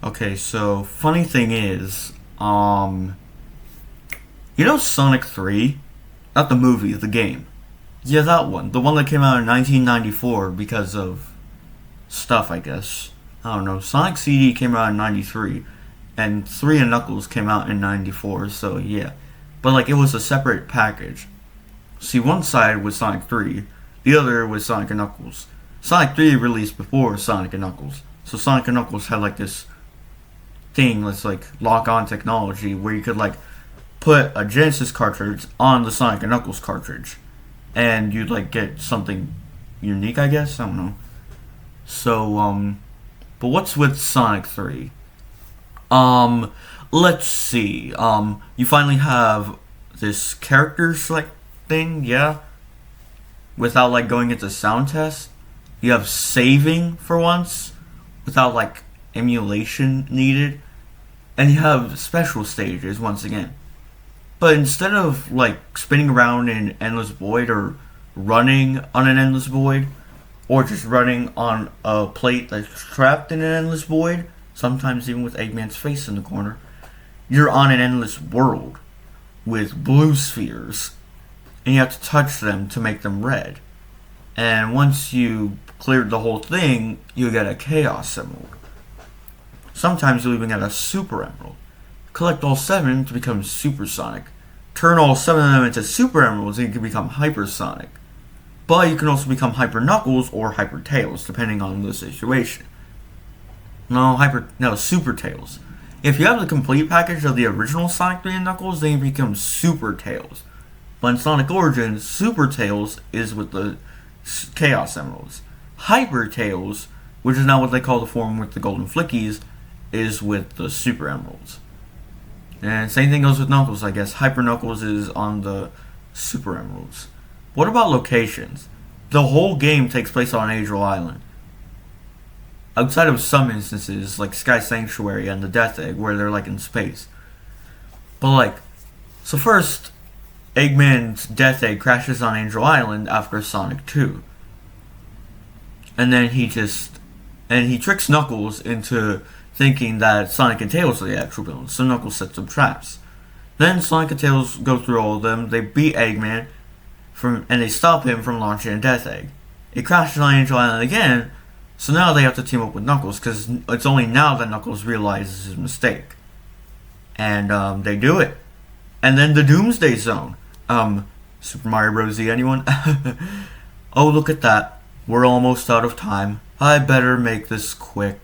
Okay, so funny thing is, you know Sonic 3? Not the movie, the game. Yeah, that one. The one that came out in 1994 because of stuff, I guess. I don't know. Sonic CD came out in 93, and 3 and Knuckles came out in 94, so yeah. But, like, it was a separate package. See, one side was Sonic 3, the other was Sonic and Knuckles. Sonic 3 released before Sonic and Knuckles. So Sonic and Knuckles had, like, this thing that's, like, lock-on technology where you could, like, put a Genesis cartridge on the Sonic and Knuckles cartridge. And you'd, like, get something unique, I guess? I don't know. So, but what's with Sonic 3? Let's see. You finally have this character select thing, yeah? Without, like, going into sound test. You have saving for once, without, like, emulation needed. And you have special stages once again. But instead of, like, spinning around in endless void or running on an endless void, or just running on a plate that's trapped in an endless void, sometimes even with Eggman's face in the corner, you're on an endless world with blue spheres, and you have to touch them to make them red. And once you cleared the whole thing, you get a Chaos Emerald. Sometimes you'll even get a Super Emerald. Collect all 7 to become Supersonic. Turn all 7 of them into Super Emeralds and you can become Hypersonic. But you can also become Hyper Knuckles or Hyper Tails, depending on the situation. No, Super Tails. If you have the complete package of the original Sonic 3 and Knuckles, then you become Super Tails. But in Sonic Origins, Super Tails is with the Chaos Emeralds. Hyper Tails, which is now what they call the form with the Golden Flickies, is with the Super Emeralds. And same thing goes with Knuckles, I guess. Hyper Knuckles is on the Super Emeralds. What about locations? The whole game takes place on Angel Island. Outside of some instances, like Sky Sanctuary and the Death Egg, where they're like in space. But like, so first, Eggman's Death Egg crashes on Angel Island after Sonic 2. And then he tricks Knuckles into thinking that Sonic and Tails are the actual villains, so Knuckles sets up traps. Then Sonic and Tails go through all of them, they beat Eggman, and they stop him from launching a Death Egg. It crashes on Angel Island again, so now they have to team up with Knuckles, because it's only now that Knuckles realizes his mistake. And they do it. And then the Doomsday Zone. Super Mario Bros. Z, anyone? Oh, look at that. We're almost out of time. I better make this quick.